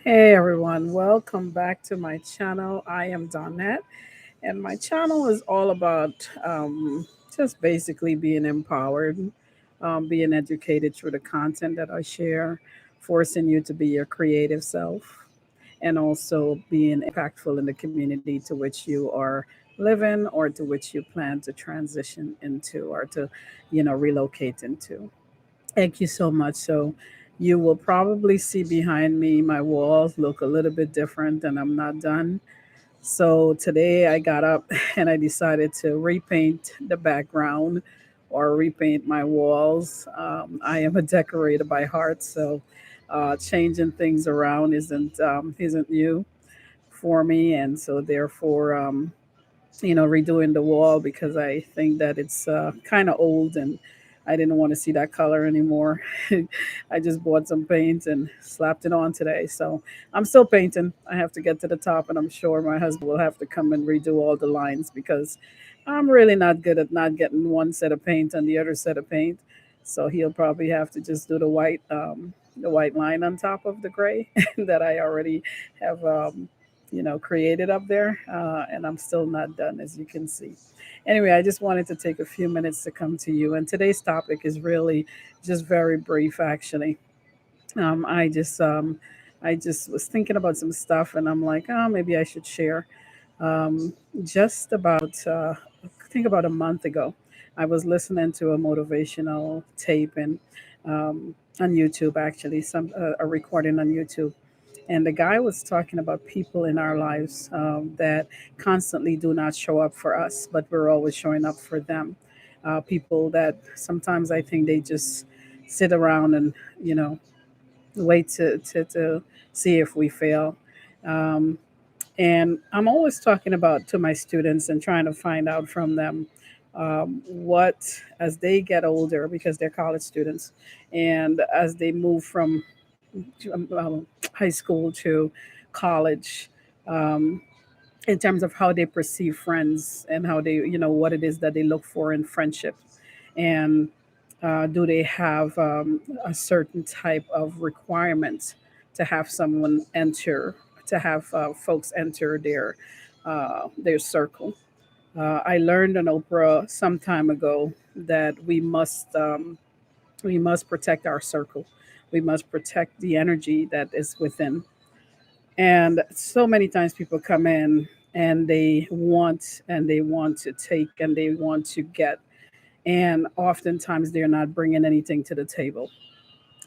Hey everyone, welcome back to my channel. I am Donette, and my channel is all about just basically being empowered, being educated through the content that I share, forcing you to be your creative self, and also being impactful in the community to which you are living or to which you plan to transition into or to, relocate into. Thank you so much. So, you will probably see behind me my walls look a little bit different, and I'm not done. So, today I got up and I decided to repaint the background or repaint my walls. I am a decorator by heart, so changing things around isn't new for me, and so therefore, redoing the wall because I think that it's kind of old and I didn't want to see that color anymore. I just bought some paint and slapped it on today. So I'm still painting. I have to get to the top, and I'm sure my husband will have to come and redo all the lines because I'm really not good at not getting one set of paint on the other set of paint. So he'll probably have to just do the white line on top of the gray that I already have created up there, and I'm still not done, as you can see. Anyway, I just wanted to take a few minutes to come to you, and today's topic is really just very brief, actually. Um, I just um, I just was thinking about some stuff, and I'm like, oh, maybe I should share. Um, just about I think about a month ago, I was listening to a motivational tape and on YouTube, actually, some a recording on YouTube, and the guy was talking about people in our lives that constantly do not show up for us, but we're always showing up for them. People that sometimes I think they just sit around and you know wait to see if we fail. Um, and I'm always talking about to my students and trying to find out from them what, as they get older, because they're college students, and as they move from high school to college, um, in terms of how they perceive friends and how they, what it is that they look for in friendship. And do they have a certain type of requirements to have someone enter, to have folks enter their circle. I learned on Oprah some time ago that we must protect our circle. We must protect the energy that is within. And so many times people come in and they want to take and they want to get, and oftentimes they're not bringing anything to the table,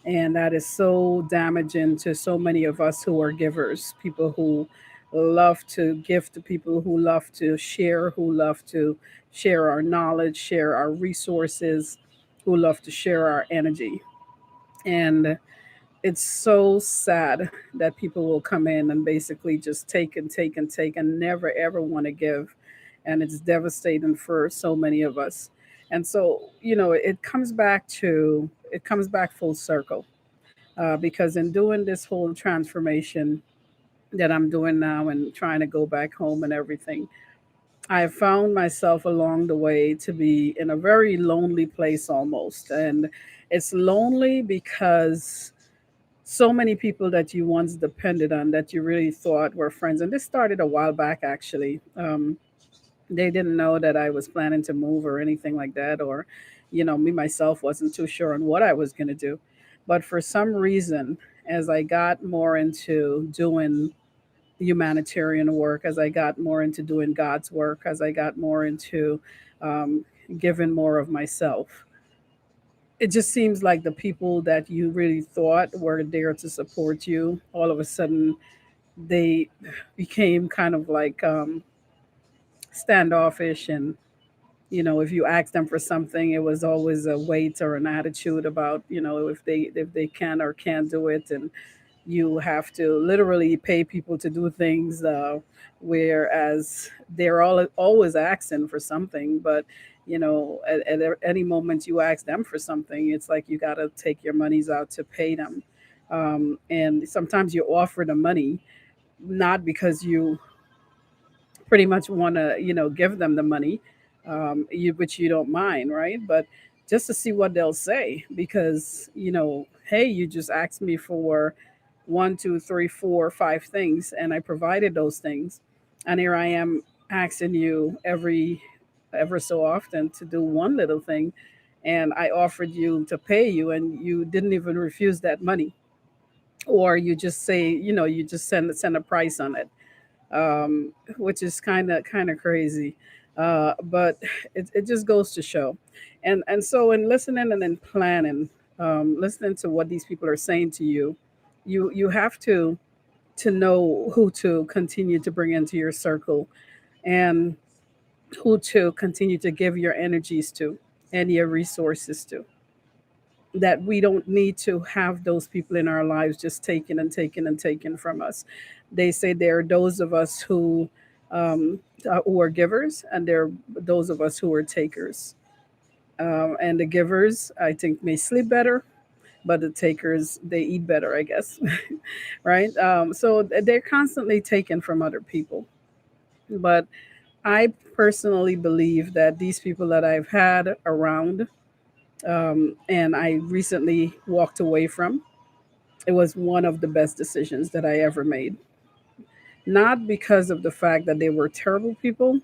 and that is so damaging to so many of us who are givers, people who love to give to people, who love to share, who love to share our knowledge, share our resources, who love to share our energy. And it's so sad that people will come in and basically just take and take and take and never ever want to give. And it's devastating for so many of us. And so, it comes back full circle, because in doing this whole transformation that I'm doing now and trying to go back home and everything, I found myself along the way to be in a very lonely place almost. And it's lonely because so many people that you once depended on, that you really thought were friends, and this started a while back actually. They didn't know that I was planning to move or anything like that, or me myself wasn't too sure on what I was going to do. But for some reason, as I got more into doing humanitarian work, as I got more into doing God's work, as I got more into um, giving more of myself, it just seems like the people that you really thought were there to support you, all of a sudden they became kind of like standoffish. And if you asked them for something, it was always a weight or an attitude about if they can or can't do it. And you have to literally pay people to do things, whereas they're always asking for something. But at any moment you ask them for something, it's like you got to take your monies out to pay them. And sometimes you offer the money not because you pretty much want to give them the money, which you don't mind, right? But just to see what they'll say, because hey, you just asked me for one, two, three, four, five things, and I provided those things. And here I am asking you ever so often to do one little thing, and I offered you to pay you, and you didn't even refuse that money, or you just say, you just send a price on it, which is kind of crazy. But it just goes to show, and so in listening and in planning, listening to what these people are saying to you, you have to know who to continue to bring into your circle, and who to continue to give your energies to and your resources to. That we don't need to have those people in our lives just taking and taking and taking from us. They say there are those of us who are givers, and there are those of us who are takers. And the givers, I think, may sleep better, but the takers, they eat better, I guess. Right? So they're constantly taken from other people. But I personally believe that these people that I've had around, and I recently walked away from, it was one of the best decisions that I ever made. Not because of the fact that they were terrible people,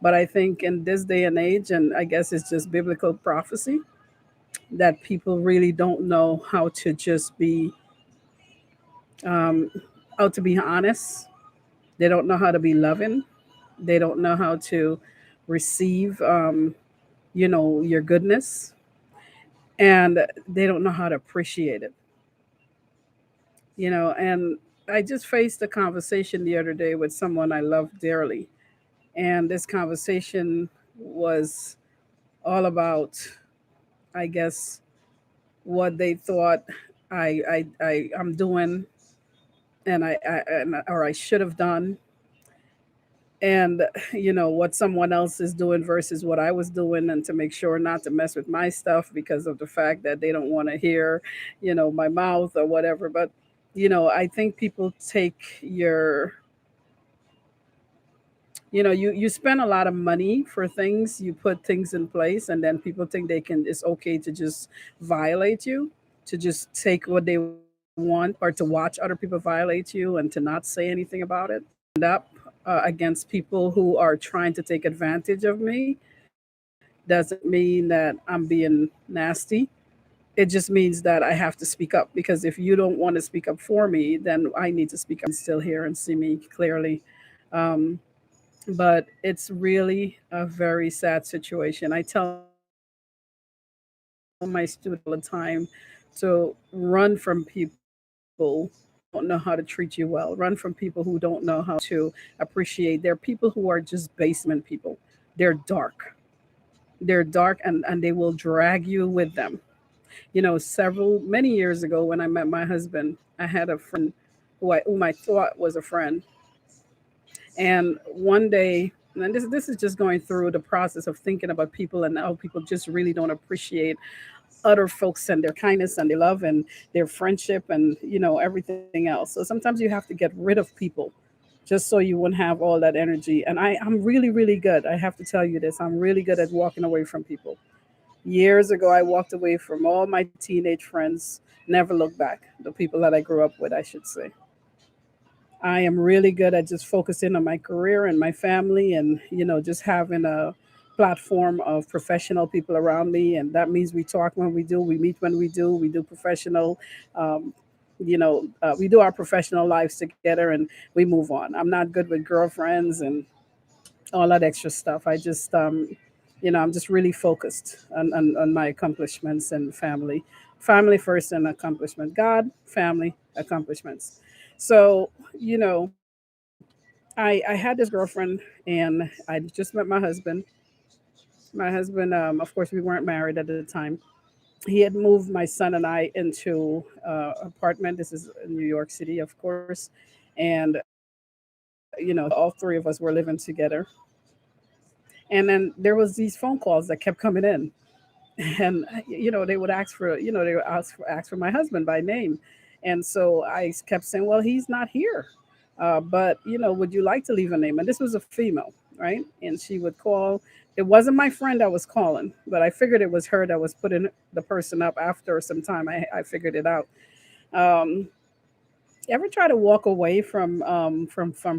but I think in this day and age, and I guess it's just biblical prophecy, that people really don't know um, how to be honest. They don't know how to be loving. They don't know how to receive, your goodness, and they don't know how to appreciate it. And I just faced a conversation the other day with someone I love dearly, and this conversation was all about, I guess, what they thought I'm doing, and or I should have done, and what someone else is doing versus what I was doing, and to make sure not to mess with my stuff because of the fact that they don't want to hear, my mouth or whatever. But I think people take your you spend a lot of money for things, you put things in place, and then people think it's okay to just violate you, to just take what they want, or to watch other people violate you and to not say anything about it. Up against people who are trying to take advantage of me doesn't mean that I'm being nasty. It just means that I have to speak up, because if you don't want to speak up for me, then I need to speak up, still hear and see me clearly. Um, but it's really a very sad situation. I tell my students all the time to run from people who don't know how to treat you well, run from people who don't know how to appreciate. There are people who are just basement people. They're dark, and they will drag you with them. Many years ago when I met my husband, I had a friend whom I thought was a friend. And one day, and this is just going through the process of thinking about people and how people just really don't appreciate other folks and their kindness and their love and their friendship and everything else. So sometimes you have to get rid of people just so you wouldn't have all that energy. And I'm really, really good. I have to tell you this. I'm really good at walking away from people. Years ago, I walked away from all my teenage friends, never looked back. The people that I grew up with, I should say. I am really good at just focusing on my career and my family, and just having a platform of professional people around me. And that means we talk when we do, we meet when we do professional, um, we do our professional lives together, and we move on. I'm not good with girlfriends and all that extra stuff. I'm just really focused on my accomplishments and family. Family first and accomplishment. God, family, accomplishments. So, I had this girlfriend, and I just met my husband. My husband, of course, we weren't married at the time. He had moved my son and I into apartment. This is in New York City, of course. And, all three of us were living together. And then there was these phone calls that kept coming in. And, they would ask for my husband by name. And so I kept saying, well, he's not here. But would you like to leave a name? And this was a female, right? And she would call. It wasn't my friend that was calling, but I figured it was her that was putting the person up. After some time, I figured it out. Um, Ever try to walk away from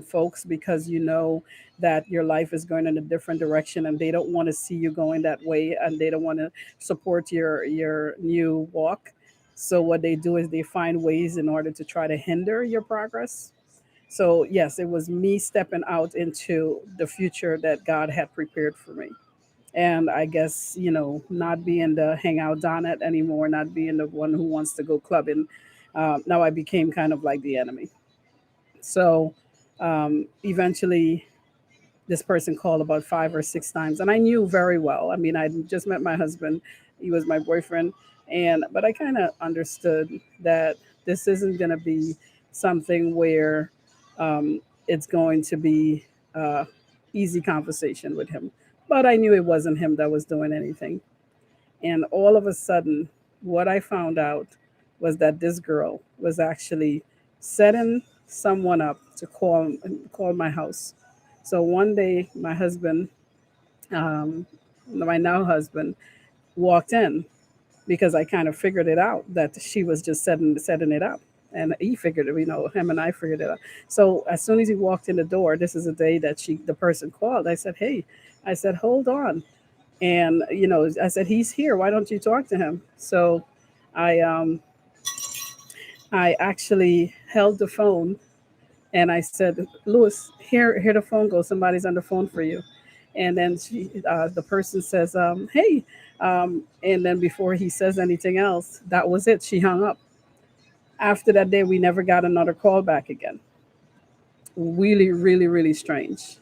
folks because you know that your life is going in a different direction and they don't want to see you going that way and they don't want to support your new walk? So what they do is they find ways in order to try to hinder your progress. So yes, it was me stepping out into the future that God had prepared for me. And I guess, not being the hangout Donnet anymore, not being the one who wants to go clubbing. Now I became kind of like the enemy. So eventually, this person called about 5 or 6 times, and I knew very well. I mean, I just met my husband; he was my boyfriend, and but I kind of understood that this isn't going to be something where it's going to be easy conversation with him. But I knew it wasn't him that was doing anything. And all of a sudden, what I found out was that this girl was actually setting someone up to call my house. So one day, um, my now husband, walked in because I kind of figured it out that she was just setting it up. And he figured it, him and I figured it out. So as soon as he walked in the door, this is the day that the person called. I said, "Hey," I said, "hold on." And I said, "He's here, why don't you talk to him?" So i um I actually held the phone and I said, "Lewis, here the phone goes, somebody's on the phone for you." And then the person says, "Hey," and then before he says anything else, that was it, she hung up. After that day we never got another call back again. Really, really, really strange.